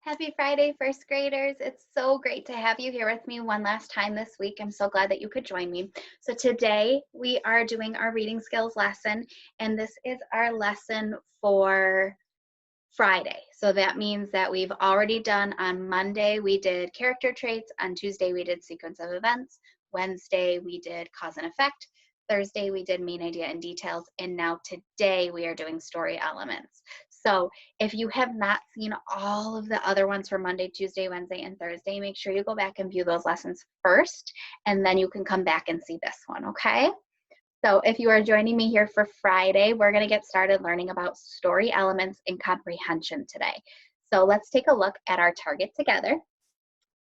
Happy Friday, first graders. It's so great to have you here with me one last time this week. I'm so glad that you could join me. So today we are doing our reading skills lesson, and this is our lesson for Friday. So that means that we've already done on Monday, we did character traits. On Tuesday, we did sequence of events. Wednesday, we did cause and effect. Thursday, we did main idea and details. And now today, we are doing story elements. So if you have not seen all of the other ones for Monday, Tuesday, Wednesday, and Thursday, make sure you go back and view those lessons first, and then you can come back and see this one, okay? So if you are joining me here for Friday, we're going to get started learning about story elements and comprehension today. So let's take a look at our target together.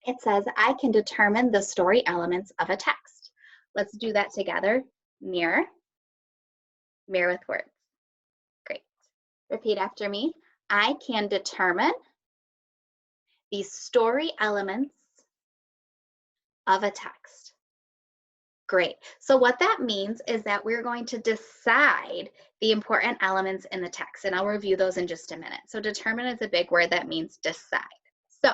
It says, I can determine the story elements of a text. Let's do that together. Mirror, mirror with words. Great. Repeat after me. I can determine the story elements of a text. Great. So what that means is that we're going to decide the important elements in the text, and I'll review those in just a minute. So determine is a big word that means decide. So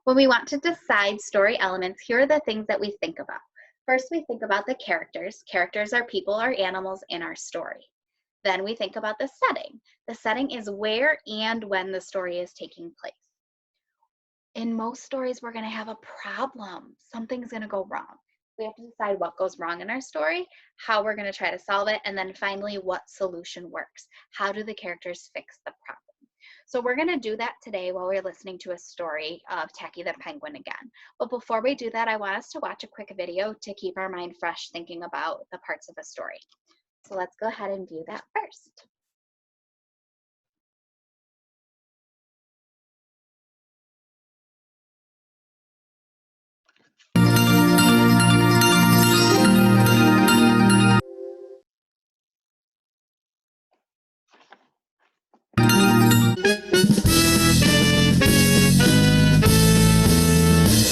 when we want to decide story elements, here are the things that we think about. First, we think about the characters. Characters are people or animals in our story. Then we think about the setting. The setting is where and when the story is taking place. In most stories, we're going to have a problem. Something's going to go wrong. We have to decide what goes wrong in our story, how we're going to try to solve it, and then finally, what solution works. How do the characters fix the problem? So we're going to do that today while we're listening to a story of Tacky the Penguin again. But before we do that, I want us to watch a quick video to keep our mind fresh thinking about the parts of a story. So let's go ahead and view that first.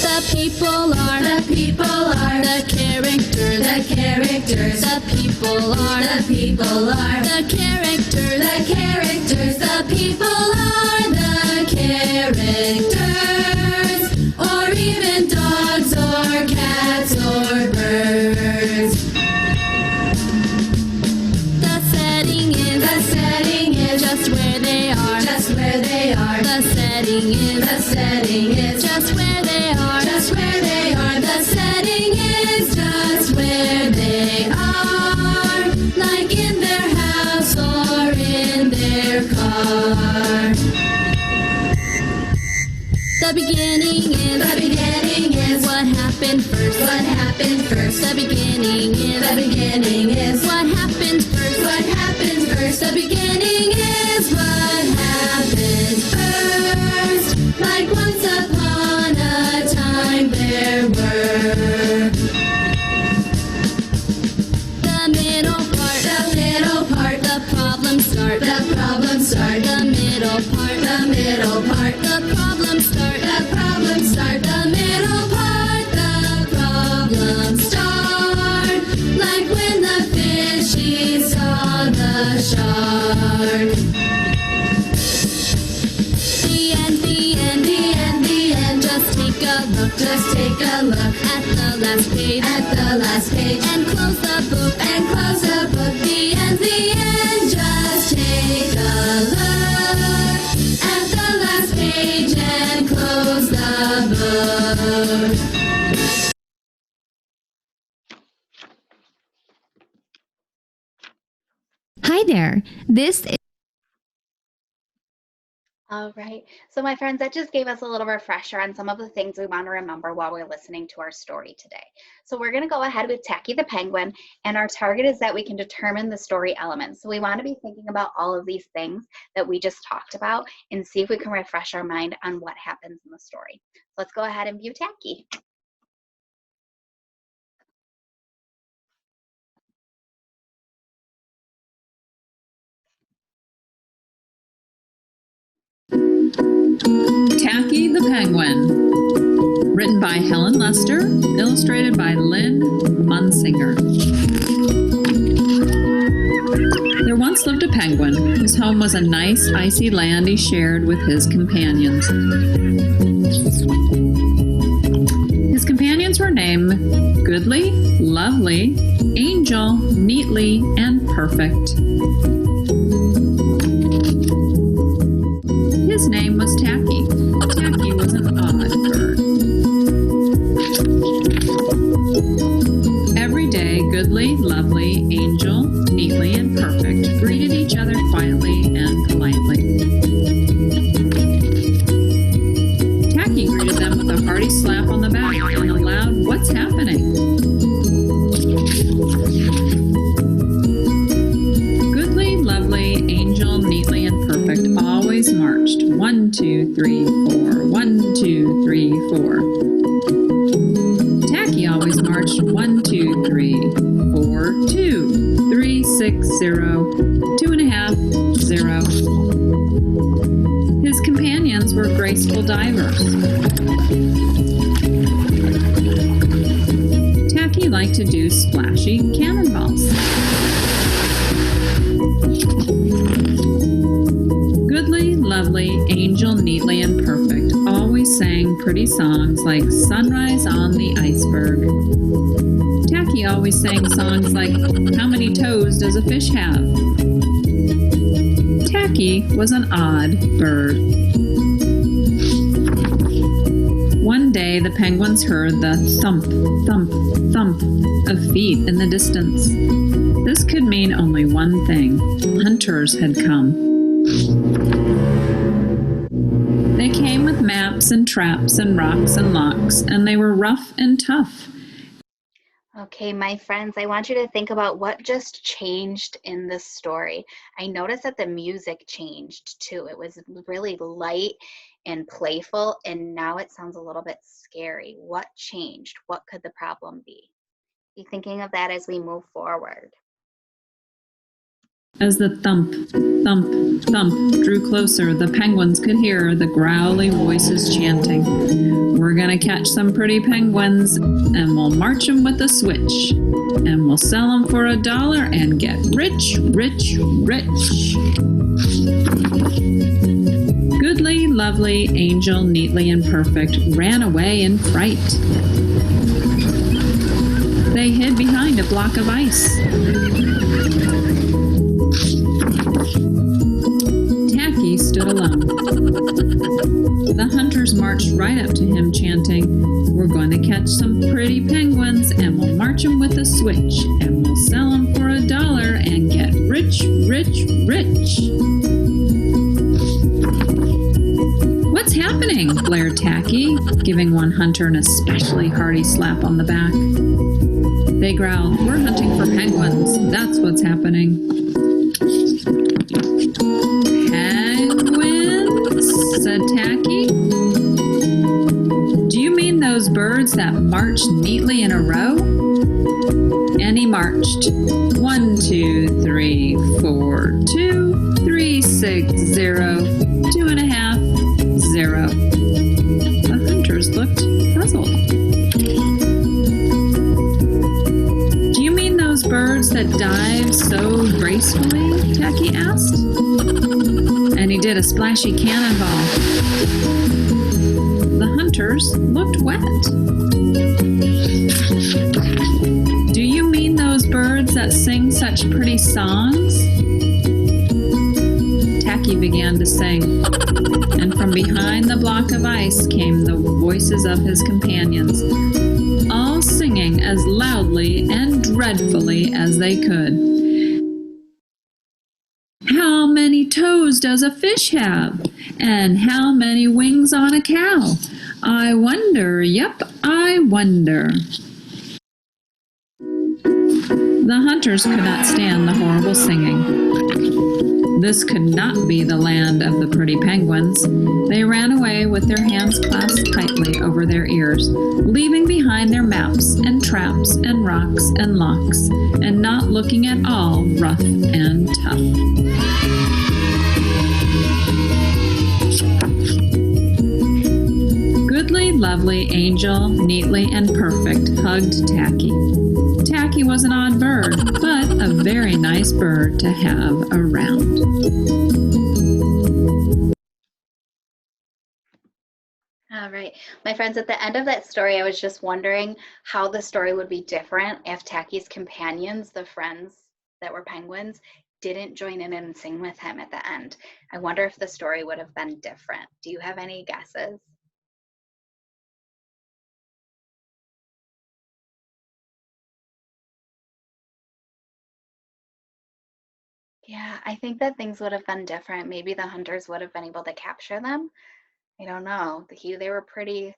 The people are the characters, the characters, the people are the characters, the characters, the people are the characters, or even dogs or cats or birds. The setting is just where they are, just where they are. The setting is just where they are, just where they are. The setting is just where they are, like in their house or in their car. The beginning is what happened first, what happened first. The beginning is what happened first, what happened first. The beginning is what happened first, like once upon a time there were. The middle part, the problem start, the problem start. The middle part, the problem start, the problem start. The middle part, the problem start, like when the fishy saw the shark. The end. Just take a look at the last page, and close the book, The end. Just take a look at the last page and close the book. Hi there. This is All right, so my friends, that just gave us a little refresher on some of the things we want to remember while we're listening to our story today. So we're going to go ahead with Tacky the Penguin, and our target is that we can determine the story elements. So we want to be thinking about all of these things that we just talked about and see if we can refresh our mind on what happens in the story. Let's go ahead and view Tacky. Tacky the Penguin, written by Helen Lester, illustrated by Lynn Munsinger. There once once lived a penguin whose home was a nice, icy land he shared with his companions. His companions were named Goodly, Lovely, Angel, Neatly, and Perfect. His name was Tacky. Tacky was an odd bird. Every day, Goodly, Lovely, Angel, Neatly, and Perfect greeted each other quietly and politely. Tacky greeted them with a hearty slap on the back and a loud, "What's happening?" Goodly, Lovely, Angel, Neatly, and Perfect always marched 1, 2, 3, 4, 1, 2, 3, 4. Tacky always marched 1, 2, 3, 4, 2, 3, 6, 0, 2.5, 0. His companions were graceful divers. Tacky liked to do splashy cannonballs. Goodly, Lovely, Angel, Neatly, and Perfect always sang pretty songs like Sunrise on the Iceberg. Tacky always sang songs like How many toes does a fish have? Tacky was an odd bird. One day the penguins heard the thump, thump, thump of feet in the distance. This could mean only one thing. Hunters had come. They came with maps and traps and rocks and locks, and they were rough and tough. Okay, my friends, I want you to think about what just changed in this story. I noticed that the music changed too. It was really light and playful, and now it sounds a little bit scary. What changed? What could the problem be? Be thinking of that as we move forward. As the thump, thump, thump drew closer, the penguins could hear the growly voices chanting, "We're gonna catch some pretty penguins, and we'll march 'em with a switch, and we'll sell 'em for $1 and get rich, rich, rich." Goodly, Lovely, Angel, Neatly, and Perfect ran away in fright. They hid behind a block of ice. Tacky stood alone. The hunters marched right up to him chanting, "We're going to catch some pretty penguins and we'll march 'em with a switch and we'll sell 'em for $1 and get rich, rich, rich." "What's happening?" blared Tacky, giving one hunter an especially hearty slap on the back. They growled, "We're hunting for penguins. That's what's happening." "Penguins?" said Tacky. "Do you mean those birds that march neatly in a row?" And he marched 1, 2, 3, 4, 2, 3, 6, 0, 2.5, 0. The hunters looked puzzled. "Do you mean those birds that dive so gracefully?" Tacky asked. And he did a splashy cannonball. The hunters looked wet. "Do you mean those birds that sing such pretty songs?" Tacky began to sing, and from behind the block of ice came the voices of his companions, all singing as loudly and dreadfully as they could. "How many toes does a fish have? And how many wings on a cow? I wonder, yep, I wonder." The hunters could not stand the horrible singing. This could not be the land of the pretty penguins. They ran away with their hands clasped tightly over their ears, leaving behind their maps and traps and rocks and locks, and not looking at all rough and tough. Goodly, Lovely, Angel, Neatly, and Perfect hugged Tacky. Tacky was an odd bird, but a very nice bird to have around. All right. My friends, at the end of that story, I was just wondering how the story would be different if Tacky's companions, the friends that were penguins, didn't join in and sing with him at the end. I wonder if the story would have been different. Do you have any guesses? Yeah, I think that things would have been different. Maybe the hunters would have been able to capture them. I don't know. They were pretty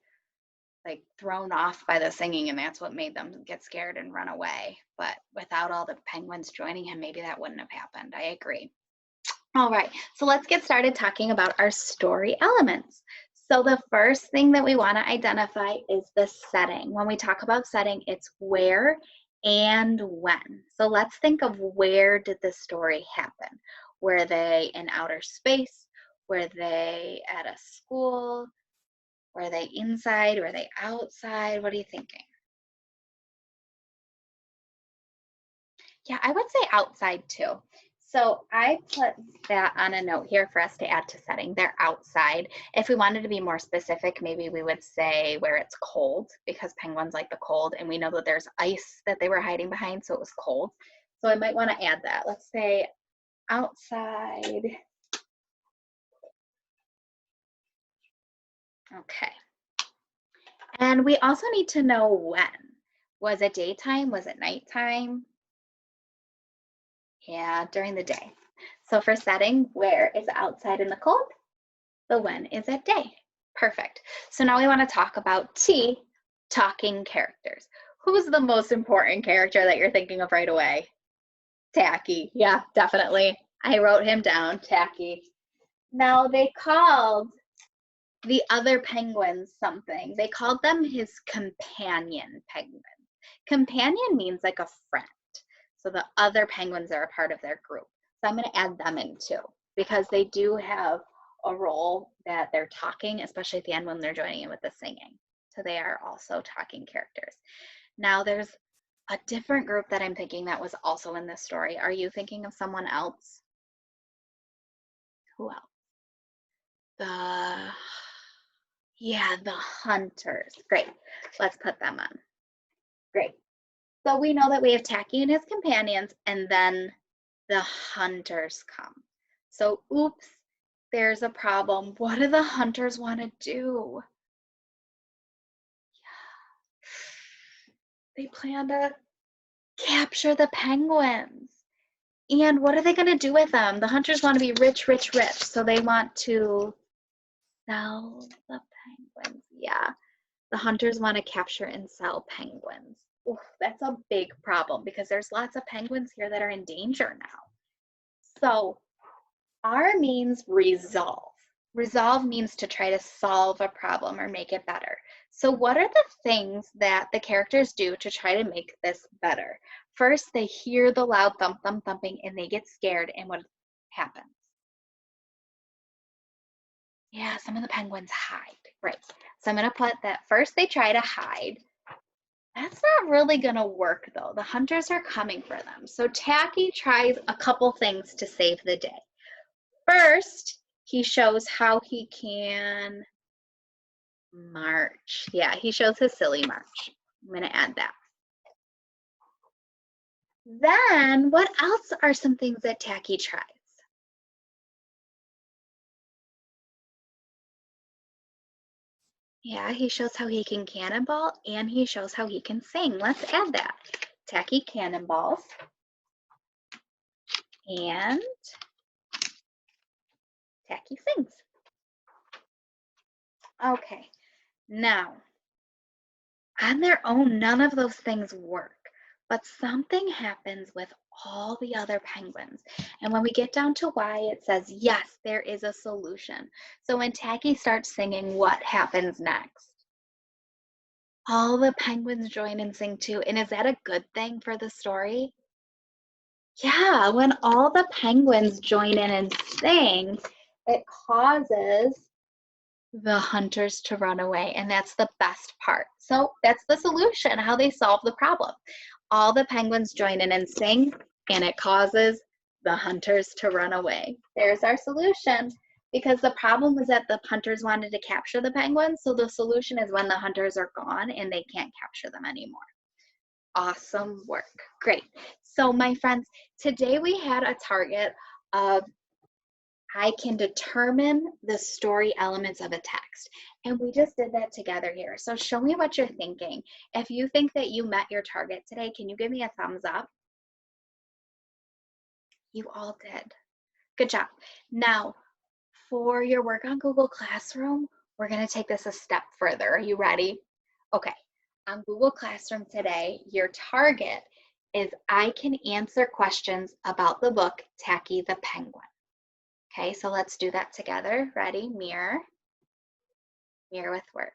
like thrown off by the singing, and that's what made them get scared and run away. But without all the penguins joining him, maybe that wouldn't have happened. I agree. All right, so let's get started talking about our story elements. So the first thing that we want to identify is the setting. When we talk about setting, it's where and when. So let's think of, where did the story happen? Were they in outer space? Were they at a school? Were they inside? Were they outside? What are you thinking? Yeah, I would say outside too. So I put that on a note here for us to add to setting. They're outside. If we wanted to be more specific, maybe we would say where it's cold, because penguins like the cold, and we know that there's ice that they were hiding behind, so it was cold. So I might want to add that. Let's say outside. Okay. And we also need to know when. Was it daytime? Was it nighttime? Yeah, during the day. So for setting, where is outside in the cold? The when is at day. Perfect. So now we want to talk about T, talking characters. Who's the most important character that you're thinking of right away? Tacky. Yeah, definitely. I wrote him down, Tacky. Now they called the other penguins something. They called them his companion penguins. Companion means like a friend. So the other penguins are a part of their group. So I'm going to add them in too, because they do have a role that they're talking, especially at the end when they're joining in with the singing. So they are also talking characters. Now there's a different group that I'm thinking that was also in this story. Are you thinking of someone else? Who else? The hunters. Great. Let's put them on. Great. So we know that we have Tacky and his companions, and then the hunters come. So oops, there's a problem. What do the hunters want to do? They plan to capture the penguins. And what are they going to do with them? The hunters want to be rich, rich, rich. So they want to sell the penguins. Yeah, the hunters want to capture and sell penguins. Oof, that's a big problem, because there's lots of penguins here that are in danger now. So R means resolve. Resolve means to try to solve a problem or make it better. So what are the things that the characters do to try to make this better? First, they hear the loud thump, thump, thumping, and they get scared, and what happens? Yeah, some of the penguins hide. Right. So I'm going to put that first they try to hide. That's not really going to work, though. The hunters are coming for them. So Tacky tries a couple things to save the day. First, he shows how he can march. Yeah, he shows his silly march. I'm going to add that. Then, what else are some things that Tacky tries? Yeah, he shows how he can cannonball, and he shows how he can sing. Let's add that. Tacky cannonballs. And Tacky sings. Okay, now, on their own, none of those things work. But something happens with all the other penguins. And when we get down to why, it says, yes, there is a solution. So when Tacky starts singing, what happens next? All the penguins join and sing too. And is that a good thing for the story? Yeah, when all the penguins join in and sing, it causes the hunters to run away, and that's the best part. So that's the solution, how they solve the problem. All the penguins join in and sing, and it causes the hunters to run away. There's our solution. Because the problem was that the hunters wanted to capture the penguins, so the solution is when the hunters are gone and they can't capture them anymore. Awesome work. Great. So my friends, today we had a target of I can determine the story elements of a text. And we just did that together here. So show me what you're thinking. If you think that you met your target today, can you give me a thumbs up? You all did. Good job. Now, for your work on Google Classroom, we're going to take this a step further. Are you ready? Okay. On Google Classroom today, your target is I can answer questions about the book Tacky the Penguin. Okay, so let's do that together. Ready? Mirror. Mirror with words.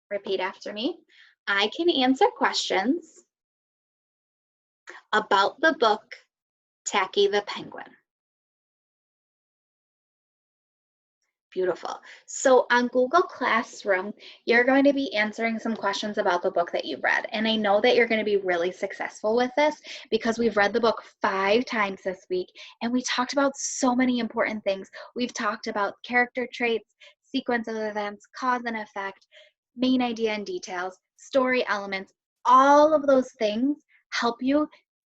Repeat after me. I can answer questions about the book Tacky the Penguin. Beautiful. So on Google Classroom, you're going to be answering some questions about the book that you've read. And I know that you're going to be really successful with this because we've read the book 5 times this week and we talked about so many important things. We've talked about character traits, sequence of events, cause and effect, main idea and details, story elements. All of those things help you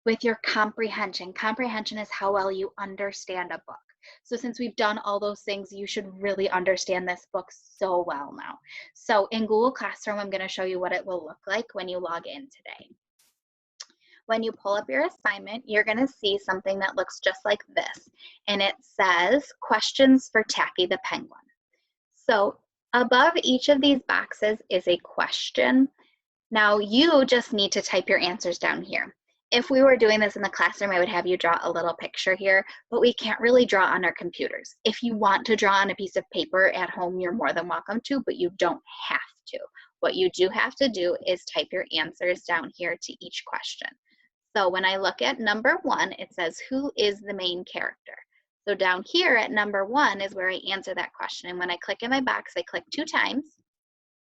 with your comprehension. Comprehension is how well you understand a book. So since we've done all those things, you should really understand this book so well now. So in Google Classroom, I'm going to show you what it will look like when you log in today. When you pull up your assignment, you're going to see something that looks just like this. And it says, questions for Tacky the Penguin. So above each of these boxes is a question. Now you just need to type your answers down here. If we were doing this in the classroom, I would have you draw a little picture here, but we can't really draw on our computers. If you want to draw on a piece of paper at home, you're more than welcome to, but you don't have to. What you do have to do is type your answers down here to each question. So when I look at number 1, it says, who is the main character? So down here at number 1 is where I answer that question. And when I click in my box, I click 2 times.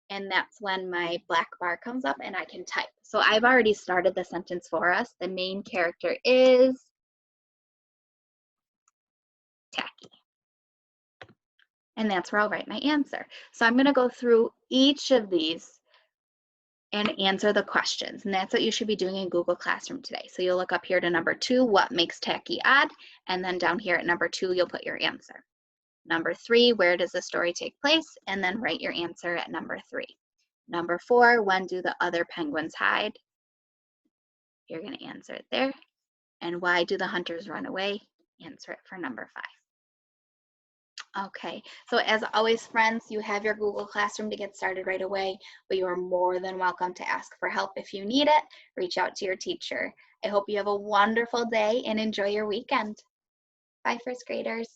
And that's when my black bar comes up and I can type. So I've already started the sentence for us. The main character is Tacky. And that's where I'll write my answer. So I'm going to go through each of these and answer the questions. And that's what you should be doing in Google Classroom today. So you'll look up here to number 2, what makes Tacky odd? And then down here at number 2, you'll put your answer. Number 3, where does the story take place? And then write your answer at number 3. Number 4, when do the other penguins hide? You're going to answer it there. And why do the hunters run away? Answer it for number 5. Okay, so as always, friends, you have your Google Classroom to get started right away, but you are more than welcome to ask for help if you need it. Reach out to your teacher. I hope you have a wonderful day and enjoy your weekend. Bye, first graders.